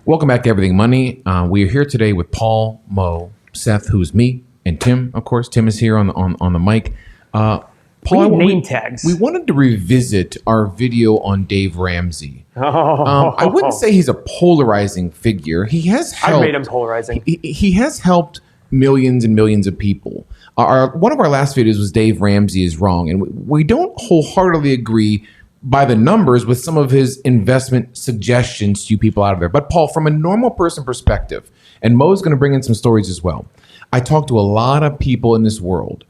Welcome back to Everything Money. We are here today with Paul, Mo, Seth, who's me, and Tim. Of course, Tim is here on the mic. Paul, name tags. We wanted to revisit our video on Dave Ramsey. I wouldn't say he's a polarizing figure. He has helped. I've made him polarizing. He has helped millions and millions of people. One of our last videos was Dave Ramsey Is Wrong, and we don't wholeheartedly agree by the numbers with some of his investment suggestions to you people out of there. But Paul, from a normal person perspective, and Mo's going to bring in some stories as well, I talk to a lot of people in this world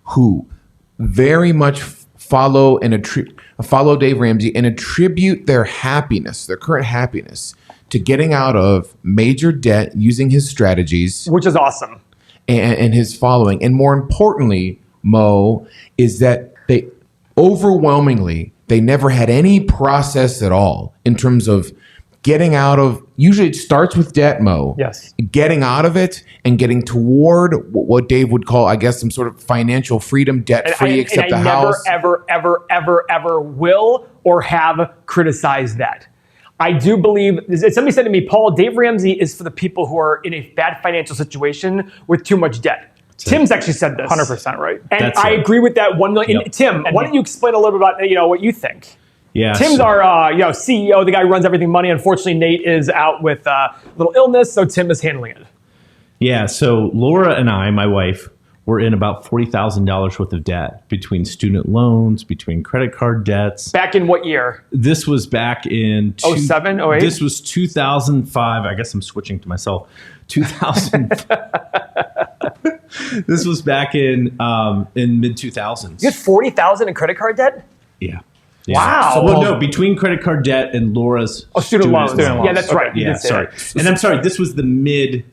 who very much follow Dave Ramsey and attribute their happiness, their current happiness, to getting out of major debt using his strategies. Which is awesome. And his following. And more importantly, Mo, is that they overwhelmingly, they never had any process at all in terms of getting out of, usually it starts with debt, Mo. Yes. Getting out of it and getting toward what Dave would call, I guess, some sort of financial freedom, debt-free, except the house. I never, ever will or have criticized that. I do believe, somebody said to me, Paul, Dave Ramsey is for the people who are in a bad financial situation with too much debt. Tim's actually said this. 100% right. And I agree with that 1 million. Yep. Tim, why don't you explain a little bit about what you think? Yeah. Tim's our CEO, the guy who runs Everything Money. Unfortunately, Nate is out with a little illness, so Tim is handling it. Yeah. So Laura and I, my wife, were in about $40,000 worth of debt between student loans, between credit card debts. Back in what year? This was back in 07, 08? This was 2005. I guess I'm switching to myself. 2000. This was back in mid 2000s. You had $40,000 in credit card debt? Yeah. Wow. So, well, no, between credit card debt and Laura's student loans. Yeah, that's right. Yeah, sorry. And I'm sorry, this was the mid,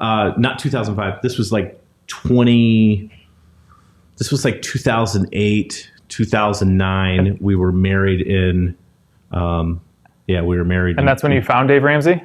not 2005. This was like 2008, 2009. We were married in, we were married. And that's when you found Dave Ramsey?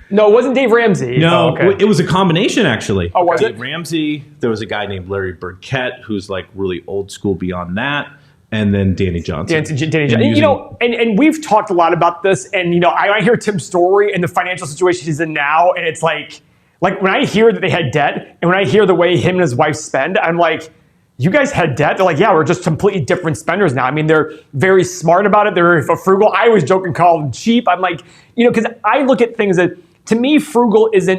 No, it wasn't Dave Ramsey. No, it was a combination, actually. Oh, was Dave it? Ramsey, there was a guy named Larry Burkett, who's like really old school beyond that. And then Danny Johnson. Danny Johnson. And we've talked a lot about this. And, I hear Tim's story and the financial situation he's in now. And it's like when I hear that they had debt and when I hear the way him and his wife spend, I'm like, you guys had debt? They're like, yeah, we're just completely different spenders now. I mean, they're very smart about it. They're very frugal. I always joke and call them cheap. I'm like, because I look at things that, to me, frugal is,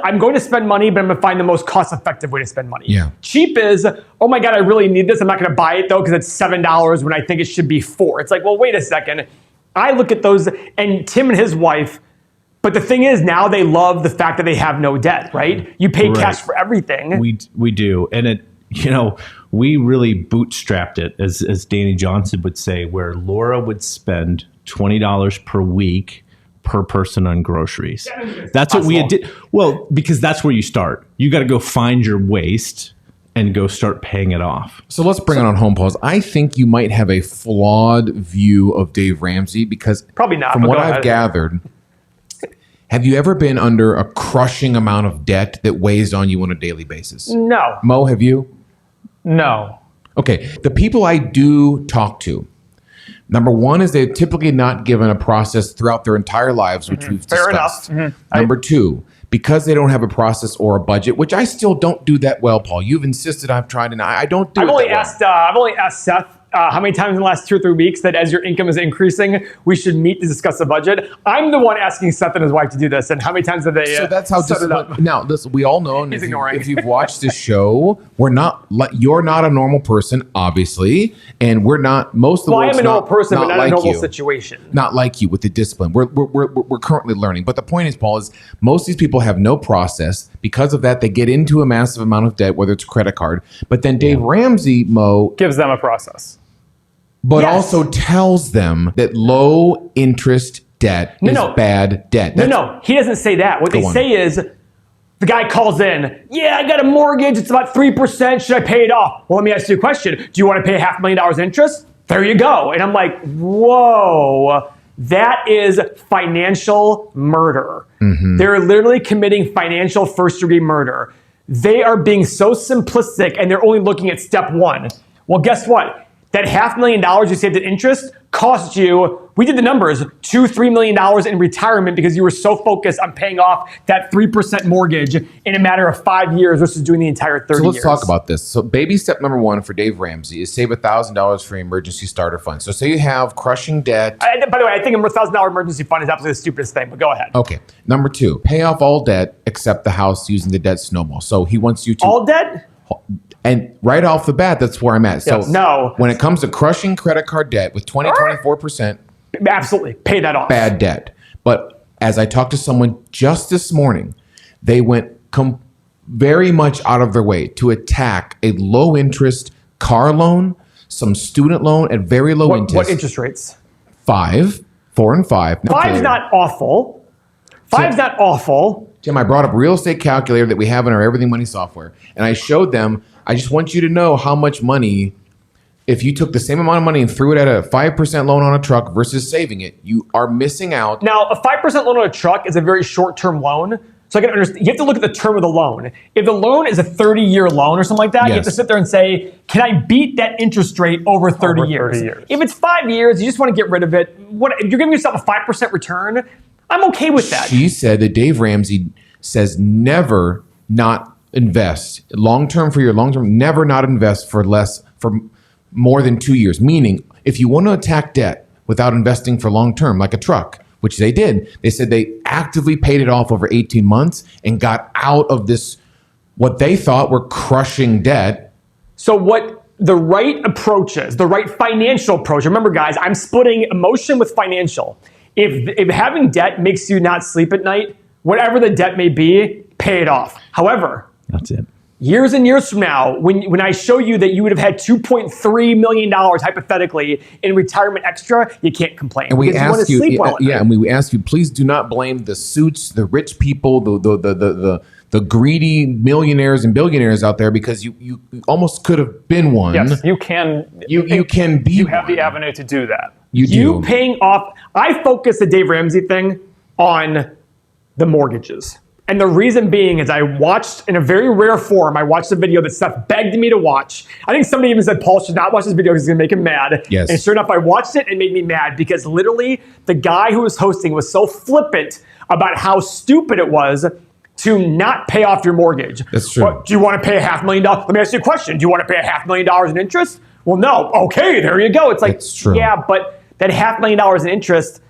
I'm going to spend money, but I'm going to find the most cost-effective way to spend money. Yeah. Cheap is, oh my God, I really need this. I'm not going to buy it, though, because it's $7 when I think it should be $4. It's like, well, wait a second. I look at those, and Tim and his wife, but the thing is, now they love the fact that they have no debt, right? You pay cash for everything. We do. And we really bootstrapped it, as Danny Johnson would say, where Laura would spend $20 per week per person on groceries. That's what we did. Well, because that's where you start. You got to go find your waste and go start paying it off. So let's bring it on home, Pauls. I think you might have a flawed view of Dave Ramsey because probably not. From what I've gathered, have you ever been under a crushing amount of debt that weighs on you on a daily basis? No. Mo, have you? No. Okay. The people I do talk to, number one is they're typically not given a process throughout their entire lives, which we've discussed. Fair enough. Number two, because they don't have a process or a budget, which I still don't do that well, Paul. You've insisted I've tried, and I don't do it that well. I've only asked Seth how many times in the last 2 or 3 weeks that as your income is increasing, we should meet to discuss the budget. I'm the one asking Seth and his wife to do this, and how many times have they So that's how set it up? Now, we all know, and if you've watched this show, you're not a normal person, obviously, and we're not, most of the world's I am a normal person, but not like a normal you. situation. Not like you with the discipline. We're currently learning. But the point is, Paul, is most of these people have no process. Because of that, they get into a massive amount of debt, whether it's a credit card. But then Dave Ramsey, Mo, gives them a process. But also tells them that low interest debt is bad debt. No, he doesn't say that. What they say is, the guy calls in, yeah, I got a mortgage, it's about 3%, should I pay it off? Well, let me ask you a question. Do you want to pay $500,000 interest? There you go. And I'm like, whoa, that is financial murder. Mm-hmm. They're literally committing financial first-degree murder. They are being so simplistic, and they're only looking at step one. Well, guess what? that $500,000 you saved in interest cost you, we did the numbers, $2-3 million in retirement because you were so focused on paying off that 3% mortgage in a matter of 5 years versus doing the entire 30 years. So let's talk about this. So baby step number one for Dave Ramsey is save $1,000 for an emergency starter fund. So say you have crushing debt. By the way, I think a $1,000 emergency fund is absolutely the stupidest thing, but go ahead. Okay. Number two, pay off all debt except the house using the debt snowball. So he wants you to... All debt? And right off the bat, that's where I'm at. So No. when it comes to crushing credit card debt with 24%, Absolutely. Pay that off. bad debt. But as I talked to someone just this morning, they went very much out of their way to attack a low interest car loan, some student loan at very low interest. What interest rates? 5, 4 and 5. Five's not awful. Five's not awful. Jim, I brought up real estate calculator that we have in our Everything Money software. And I showed them, I just want you to know how much money, if you took the same amount of money and threw it at a 5% loan on a truck versus saving it, you are missing out. Now, a 5% loan on a truck is a very short-term loan. So I can understand, you have to look at the term of the loan. If the loan is a 30-year loan or something like that, you have to sit there and say, can I beat that interest rate over 30 years? If it's 5 years, you just want to get rid of it. If you're giving yourself a 5% return, I'm okay with that. She said that Dave Ramsey says never not invest long-term for your long-term, never not invest for more than 2 years. Meaning, if you want to attack debt without investing for long-term, like a truck, which they did, they said they actively paid it off over 18 months and got out of this, what they thought were crushing debt. So what the right approach is, the right financial approach, remember guys, I'm splitting emotion with financial. If having debt makes you not sleep at night, whatever the debt may be, pay it off. However, that's it. Years and years from now, when I show you that you would have had $2.3 million hypothetically in retirement extra, you can't complain. And we ask you, and we ask you, please do not blame the suits, the rich people, the greedy millionaires and billionaires out there, because you almost could have been one. Yes, you can. You can be. You have the avenue to do that. You paying off. I focus the Dave Ramsey thing on the mortgages. And the reason being is I watched, in a very rare form, I watched a video that Seth begged me to watch. I think somebody even said Paul should not watch this video because it's going to make him mad. Yes. And sure enough, I watched it and it made me mad because literally the guy who was hosting was so flippant about how stupid it was to not pay off your mortgage. That's true. What, do you want to pay $500,000? Let me ask you a question. Do you want to pay $500,000 in interest? Well, no. Okay, there you go. It's like, that's true. Yeah, but that $500,000 in interest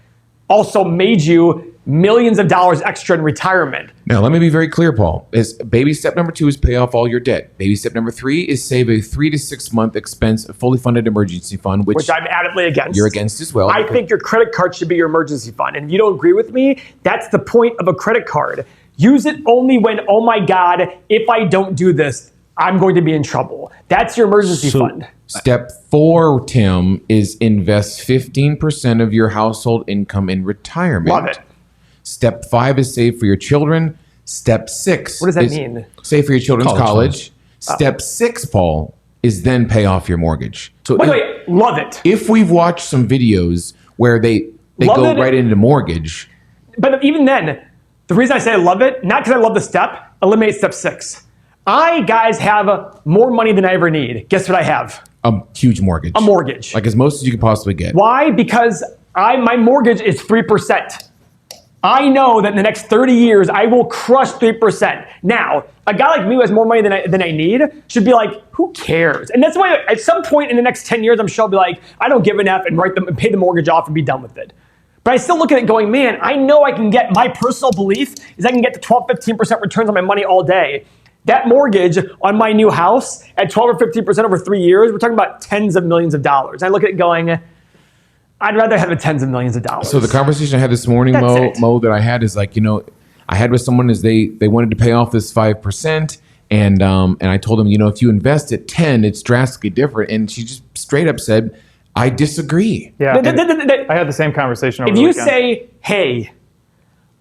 also made you millions of dollars extra in retirement. Now, let me be very clear, Paul. Baby step number 2 is pay off all your debt. Baby step number 3 is save a 3 to 6 month expense, a fully funded emergency fund, which I'm adamantly against. You're against as well. I think your credit card should be your emergency fund. And if you don't agree with me, that's the point of a credit card. Use it only when, oh my God, if I don't do this, I'm going to be in trouble. That's your emergency fund. Step 4, Tim, is invest 15% of your household income in retirement. Love it. Step 5 is save for your children. Step 6. What does that mean? Save for your children's college. fund. Step 6, Paul, is then pay off your mortgage. So By the way, love it. if we've watched some videos where they go right into mortgage. But even then, the reason I say I love it, not because I love the step, eliminate step 6. Guys, have more money than I ever need. Guess what I have? A huge mortgage. A mortgage. Like as most as you could possibly get. Why? Because my mortgage is 3%. I know that in the next 30 years, I will crush 3%. Now, a guy like me who has more money than I need should be like, who cares? And that's why at some point in the next 10 years, I'm sure I'll be like, I don't give an F and pay the mortgage off and be done with it. But I still look at it going, man, I know I can get, my personal belief is I can get to 12, 15% returns on my money all day. That mortgage on my new house at 12 or 15% over 3 years, we're talking about tens of millions of dollars. I look at it going, I'd rather have the tens of millions of dollars. So the conversation I had this morning, Mo, that I had is like, I had with someone is they wanted to pay off this 5%. And I told them, if you invest at 10, it's drastically different. And she just straight up said, I disagree. Yeah, I had the same conversation over the weekend. If you say, hey,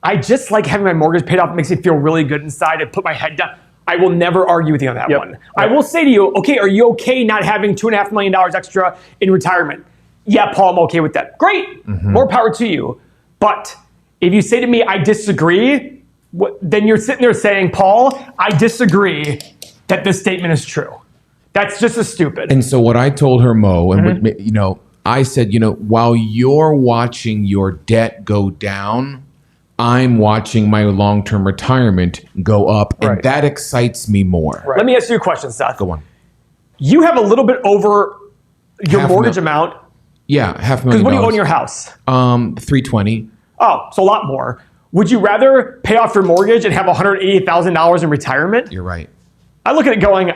I just like having my mortgage paid off, it makes me feel really good inside, I put my head down, I will never argue with you on that one. I will say to you, okay, are you okay not having $2.5 million extra in retirement? Yeah, Paul, I'm okay with that. Great. More power to you. But if you say to me, I disagree, then you're sitting there saying, Paul, I disagree that this statement is true. That's just as stupid. And so what I told her, Mo, and I said, while you're watching your debt go down, I'm watching my long-term retirement go up, and that excites me more. Let me ask you a question, Seth. Go on. You have a little bit over your mortgage amount. Yeah, $500,000. Because what do you own your house? $320,000. Oh, so a lot more. Would you rather pay off your mortgage and have $180,000 in retirement? You're right. I look at it going,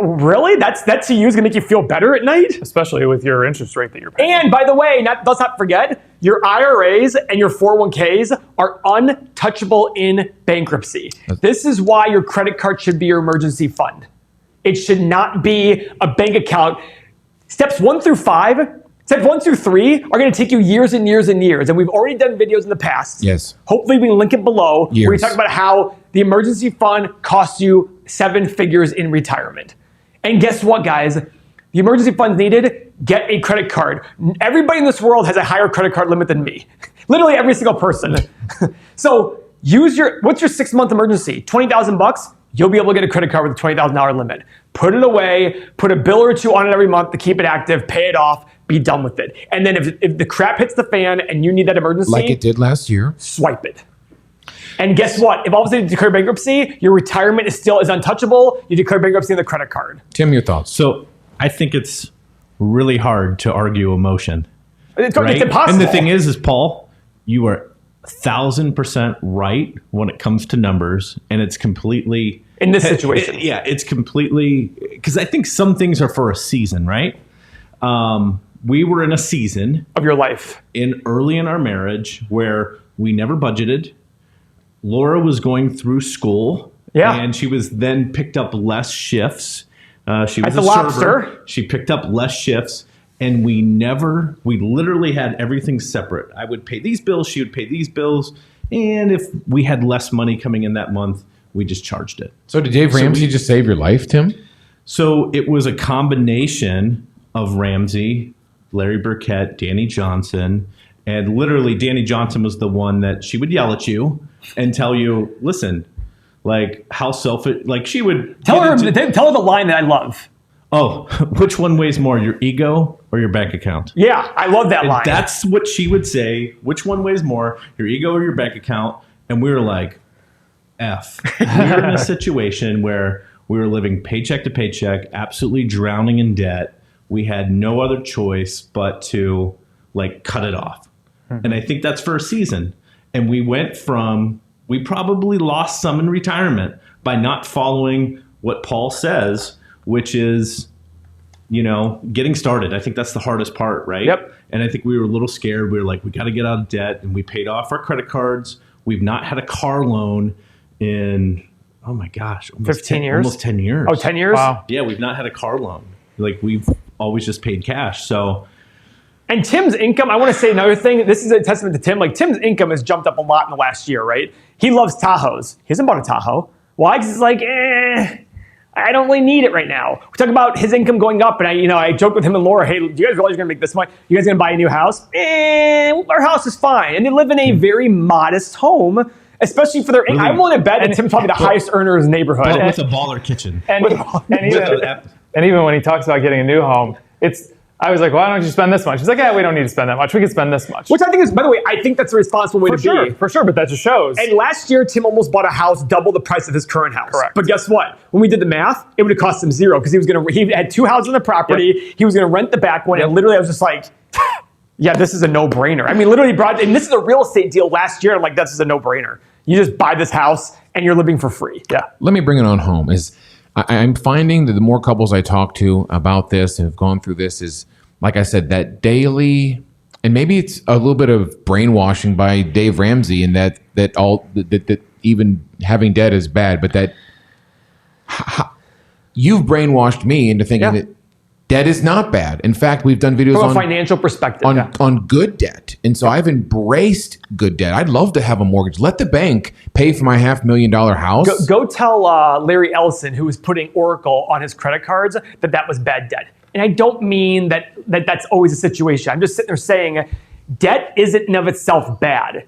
really? That to you is going to make you feel better at night? Especially with your interest rate that you're paying. And by the way, let's not forget, your IRAs and your 401ks are untouchable in bankruptcy. This is why your credit card should be your emergency fund. It should not be a bank account. Steps 1 through 5, steps 1 through 3 are going to take you years and years and years. And we've already done videos in the past. Yes. Hopefully we can link it below. Where we talk about how the emergency fund costs you 7 figures in retirement. And guess what, guys? The emergency funds needed, get a credit card. Everybody in this world has a higher credit card limit than me. Literally every single person. So what's your 6-month emergency? $20,000? You'll be able to get a credit card with a $20,000 limit. Put it away, put a bill or two on it every month to keep it active, pay it off, be done with it. And then if the crap hits the fan and you need that emergency, like it did last year, swipe it. And guess what? If all of a sudden you declare bankruptcy, your retirement is untouchable. You declare bankruptcy on the credit card. Tim, your thoughts? So I think it's really hard to argue emotion. It's right? impossible. And the thing is Paul, you are 1,000% right when it comes to numbers, and it's completely in this situation. It's completely, because I think some things are for a season, right? We were in a season of your life early in our marriage where we never budgeted. Laura was going through school, and she was then picked up less shifts. She was a server. She picked up less shifts, and we literally had everything separate. I would pay these bills, she would pay these bills, and if we had less money coming in that month, we just charged it. So did Dave Ramsey just save your life, Tim? So it was a combination of Ramsey, Larry Burkett, Danny Johnson, and literally Danny Johnson was the one that she would yell at you and tell you, listen, like how selfish, like she would tell her the line that I love. Oh, which one weighs more, your ego or your bank account? Yeah, I love that line. That's what she would say. Which one weighs more, your ego or your bank account? And we were like, F. We were in a situation where we were living paycheck to paycheck, absolutely drowning in debt. We had no other choice but to like cut it off. And I think that's for a season. And we probably lost some in retirement by not following what Paul says, which is, getting started. I think that's the hardest part, right? Yep. And I think we were a little scared. We were like, we got to get out of debt. And we paid off our credit cards. We've not had a car loan in, oh my gosh, 15 years? Almost 10 years. Oh, 10 years? Wow. Yeah, we've not had a car loan. Like we've always just paid cash. So. And Tim's income, I want to say another thing. This is a testament to Tim. Like Tim's income has jumped up a lot in the last year, right? He loves Tahoes. He hasn't bought a Tahoe. Why? Because he's like, I don't really need it right now. We talk about his income going up, and I joke with him and Laura, hey, do you guys realize you're going to make this much? You guys going to buy a new house? Our house is fine. And they live in a very modest home, especially for their income. I'm willing to bet that Tim's probably the highest earner in his neighborhood. But with a baller kitchen. And even when he talks about getting a new home, I was like, why don't you spend this much? He's like, we don't need to spend that much. We can spend this much. Which I think is, by the way, I think that's a responsible way to be. For sure, but that just shows. And last year, Tim almost bought a house double the price of his current house. Correct. But guess what? When we did the math, it would have cost him $0 because he had 2 houses on the property. Yep. He was going to rent the back one. Yep. And literally, I was just like, yeah, this is a no-brainer. I mean, literally, and this is a real estate deal last year. I'm like, this is a no-brainer. You just buy this house and you're living for free. Yeah. Let me bring it on home. I'm finding that the more couples I talk to about this and have gone through this is, like I said, that daily, and maybe it's a little bit of brainwashing by Dave Ramsey, and that even having debt is bad, but that you've brainwashed me into thinking that debt is not bad. In fact, we've done videos from a financial perspective on good debt, and so I've embraced good debt. I'd love to have a mortgage. Let the bank pay for my $500,000 house. Go tell Larry Ellison, who was putting Oracle on his credit cards, that was bad debt. And I don't mean that's always a situation. I'm just sitting there saying debt isn't in of itself bad.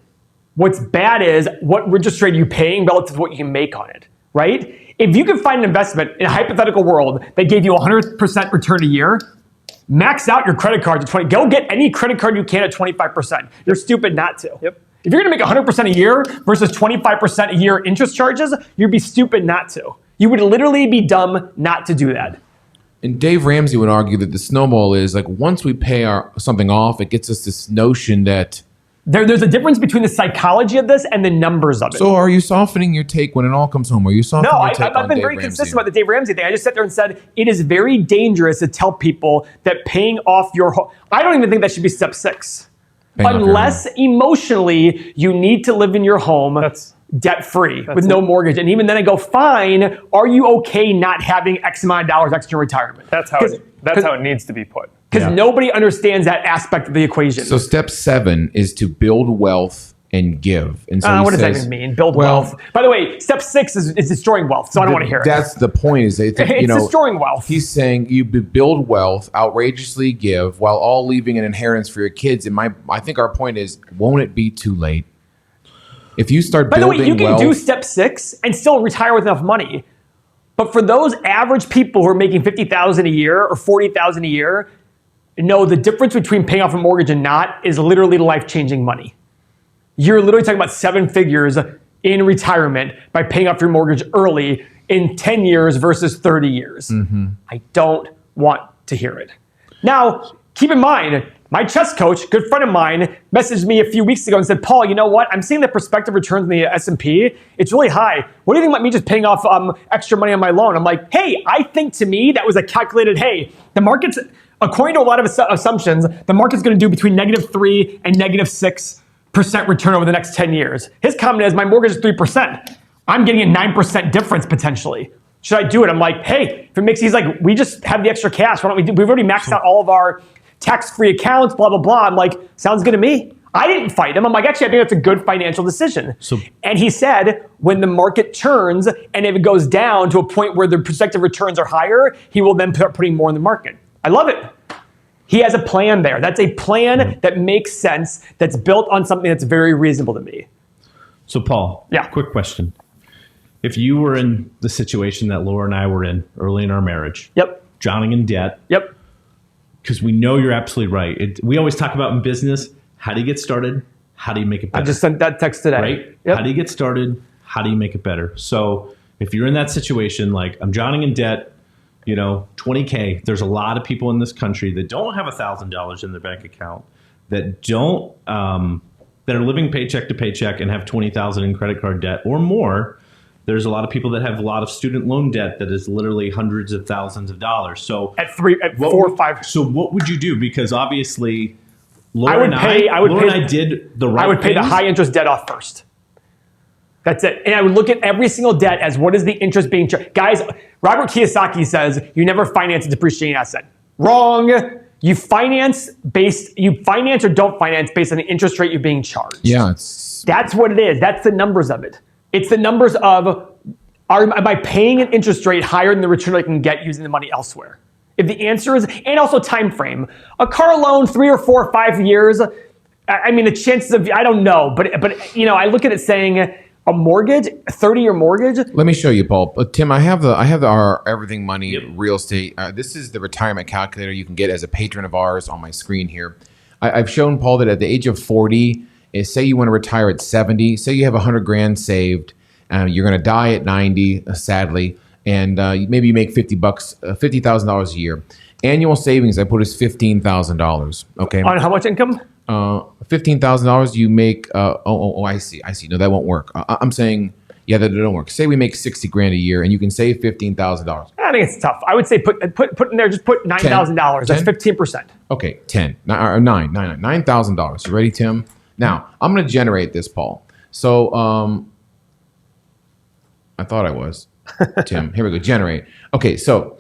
What's bad is what interest rate are you paying relative to what you can make on it. right? If you can find an investment in a hypothetical world that gave you 100% return a year, max out your credit card to 20. Go get any credit card you can at 25%. You're stupid not to. Yep. If you're going to make 100% a year versus 25% a year interest charges, you'd be stupid not to. You would literally be dumb not to do that. And Dave Ramsey would argue that the snowball is like once we pay something off, it gets us this notion that there's a difference between the psychology of this and the numbers of it. So are you softening your take when it all comes home? Are you softening your take I've been very consistent about the Dave Ramsey thing. I just sat there and said, it is very dangerous to tell people that paying off your home, I don't even think that should be step 6. Unless emotionally you need to live in your home debt-free with no mortgage. And even then I go, fine, are you okay not having X amount of dollars extra in retirement? That's how it needs to be put. Because nobody understands that aspect of the equation. So step 7 is to build wealth and give. And so what does that even mean? Build wealth. By the way, step 6 is destroying wealth, so I don't want to hear it. That's the point. Is they think, it's destroying wealth. He's saying you build wealth, outrageously give, while all leaving an inheritance for your kids. And I think our point is, won't it be too late? If you start building wealth... By the way, you can do step 6 and still retire with enough money. But for those average people who are making $50,000 a year or $40,000 a year, no, the difference between paying off a mortgage and not is literally life-changing money. You're literally talking about 7 figures in retirement by paying off your mortgage early in 10 years versus 30 years. Mm-hmm. I don't want to hear it. Now, keep in mind, my chess coach, good friend of mine, messaged me a few weeks ago and said, Paul, you know what? I'm seeing the prospective returns in the S&P. It's really high. What do you think about me just paying off extra money on my loan? I'm like, hey, I think to me that was a calculated, hey, the market's... According to a lot of assumptions, the market's going to do between -3 and -6% return over the next 10 years. His comment is, my mortgage is 3%. I'm getting a 9% difference potentially. Should I do it? I'm like, hey, if it makes, he's like, we just have the extra cash. Why don't we do? We've already maxed out all of our tax-free accounts, blah, blah, blah. I'm like, sounds good to me. I didn't fight him. I'm like, actually, I think that's a good financial decision. And he said, when the market turns and if it goes down to a point where the prospective returns are higher, he will then start putting more in the market. I love it. He has a plan there. That's a plan that makes sense, that's built on something that's very reasonable to me. So, Paul, quick question. If you were in the situation that Laura and I were in early in our marriage, drowning in debt, because we know you're absolutely right. We always talk about in business, how do you get started? How do you make it better? I just sent that text today. Right? How do you get started? How do you make it better? So if you're in that situation, like I'm drowning in debt, you know, $20K. There's a lot of people in this country that don't have $1,000 in their bank account, that don't, that are living paycheck to paycheck and have $20,000 in credit card debt or more. There's a lot of people that have a lot of student loan debt that is literally hundreds of thousands of dollars. So at 4 or 5. So what would you do? Because obviously, Laura and I did the right. I would pay the high interest debt off first. That's it. And I would look at every single debt as what is the interest being charged. Guys, Robert Kiyosaki says you never finance a depreciating asset. Wrong. You finance or don't finance based on the interest rate you're being charged. Yeah. That's what it is. That's the numbers of it. It's the numbers of, am I paying an interest rate higher than the return I can get using the money elsewhere? If the answer is, and also time frame. A car loan, 3 or 4 or 5 years, I mean, the chances of, I don't know. But you know, I look at it saying, a mortgage, a 30-year mortgage. Let me show you, Paul. Tim, I have our Everything Money real estate. This is the retirement calculator you can get as a patron of ours on my screen here. I've shown Paul that at the age of 40, say you want to retire at 70, say you have $100,000 saved, you're going to die at 90, sadly, and maybe you make $50,000 a year. Annual savings I put is $15,000. Okay. On how much income? $15,000 you make. I see. No, that won't work. I'm saying, that don't work. Say we make $60,000 a year, and you can save $15,000. I think it's tough. I would say put in there. Just put $9,000. That's 15%. Okay, 10 or $9,000. You ready, Tim? Now I'm going to generate this, Paul. So I thought I was Tim. Here we go. Generate. Okay, so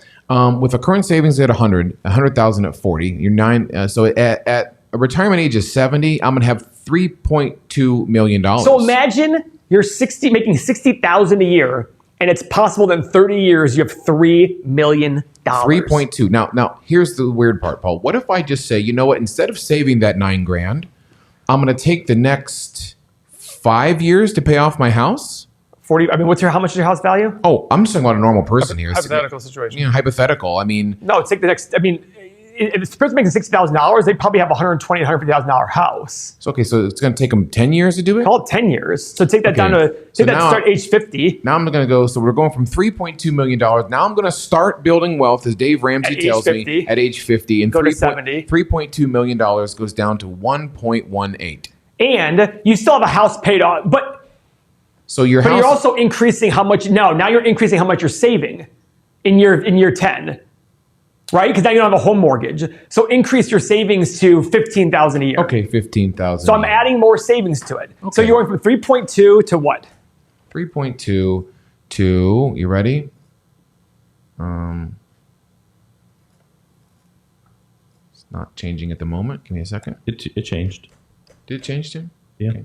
with a current savings at 100,000 at 40, you're 9. So at a retirement age of 70, I'm going to have $3.2 million. So imagine you're making $60,000 a year, and it's possible that in 30 years you have $3 million. 3.2. Now, here's the weird part, Paul. What if I just say, you know what? Instead of saving that $9,000, I'm going to take the next 5 years to pay off my house? 40. I mean, how much is your house value? Oh, I'm just talking about a normal person here. Hypothetical situation. You know, hypothetical. I mean, No, take the next. I mean, if this person making $60,000, they probably have a $150,000 house. so it's going to take them 10 years to do it? Call it 10 years. So take that down to start age 50. Now I'm going to go, so we're going from $3.2 million. Now I'm going to start building wealth, as Dave Ramsey tells me, at age 50. And go to 70. $3.2 million goes down to 1.18. And you still have a house paid off. But you're also increasing how much, now you're increasing how much you're saving in year 10. Right? Because now you don't have a home mortgage. So increase your savings to $15,000 a year. Okay, $15,000. So I'm adding more savings to it. Okay. So you're going from 3.2 to what? 3.2 to, you ready? It's not changing at the moment. Give me a second. It changed. Did it change, Tim? Yeah. Okay.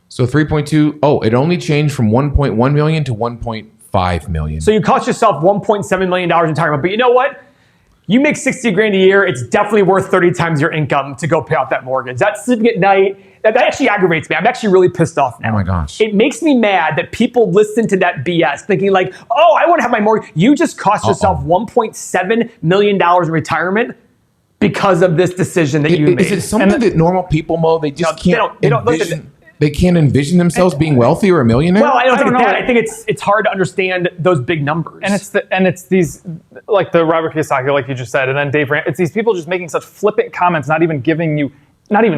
So 3.2, it only changed from 1.1 million to 1.5 million. So you cost yourself $1.7 million in retirement. But you know what? You make 60 grand a year. It's definitely worth 30 times your income to go pay off that mortgage. That's sleeping at night. That actually aggravates me. I'm actually really pissed off now. Oh my gosh. It makes me mad that people listen to that BS thinking like, oh, I want to have my mortgage. You just cost yourself $1.7 million in retirement because of this decision that you made. Is it something that normal people, Mo, they just can't envision? They can't envision themselves being wealthy or a millionaire? Well, I don't think that. I think it's hard to understand those big numbers. And it's these, like the Robert Kiyosaki, like you just said, and then Dave Ramsey. It's these people just making such flippant comments, not even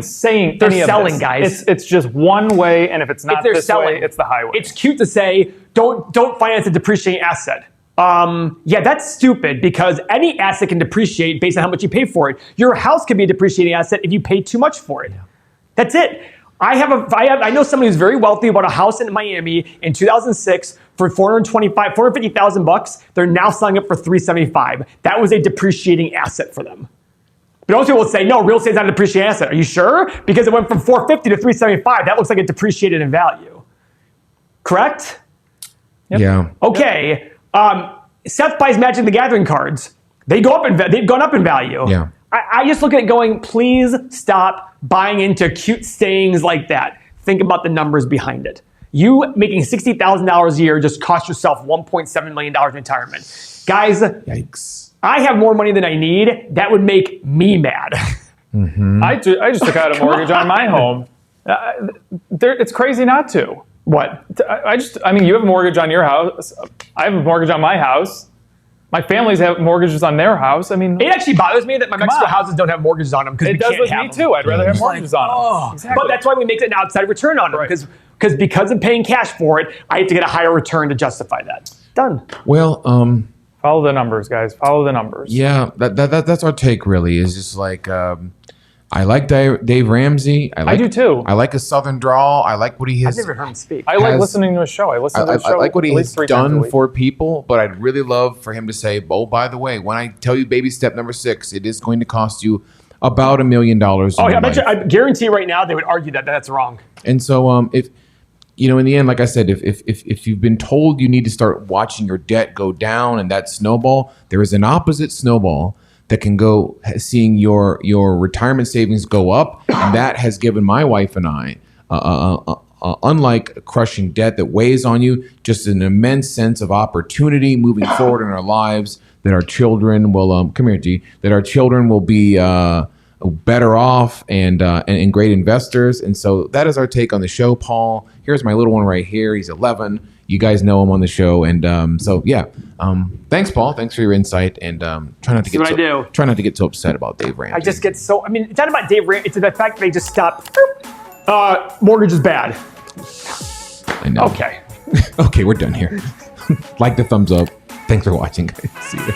saying they're any of selling, this. guys. It's just one way, and if it's not this way, it's the highway. It's cute to say don't finance a depreciating asset. Yeah, that's stupid because any asset can depreciate based on how much you pay for it. Your house can be a depreciating asset if you pay too much for it. Yeah. That's it. I know somebody who's very wealthy who bought a house in Miami in 2006 for $450,000. They're now selling it for $375,000. That was a depreciating asset for them. But most people will say, no, real estate's not a depreciating asset. Are you sure? Because it went from $450,000 to $375,000. That looks like it depreciated in value. Correct? Yep. Yeah. Okay. Seth buys Magic the Gathering cards. They've gone up in value. Yeah. I just look at it going, please stop buying into cute sayings like that. Think about the numbers behind it. You making $60,000 a year just cost yourself $1.7 million in retirement. Guys, yikes. I have more money than I need. That would make me mad. Mm-hmm. I just took out a mortgage on my home. It's crazy not to. What? I mean, you have a mortgage on your house. I have a mortgage on my house. My families have mortgages on their house. I mean, it actually bothers me that my Mexico houses don't have mortgages on them because it does with me too. I'd rather have mortgages on them. Exactly. But that's why we make an outside return on them because of paying cash for it, I have to get a higher return to justify that. Done. Well, follow the numbers, guys. Follow the numbers. Yeah, that's our take. Really, is just like I like Dave Ramsey. I do too. I like his Southern drawl. I like what he has. I've never heard him speak. I like listening to his show. I like what he has done for people, but I'd really love for him to say, oh, by the way, when I tell you baby step number 6, it is going to cost you about $1 million. Oh, yeah, I guarantee right now they would argue that that's wrong. And so if, in the end, like I said, if you've been told you need to start watching your debt go down and that snowball, there is an opposite snowball that can go seeing your retirement savings go up. And that has given my wife and I, unlike crushing debt that weighs on you, just an immense sense of opportunity moving forward in our lives, that our children will, come here, G, that our children will be better off and great investors. And so that is our take on the show, Paul. Here's my little one right here. He's 11. You guys know him on the show. And thanks, Paul. Thanks for your insight. And try not to get so upset about Dave Ramsey. I just get so, it's not about Dave Ramsey. It's the fact that they just stopped. Mortgage is bad. I know. Okay. Okay, we're done here. Like the thumbs up. Thanks for watching, guys. See you.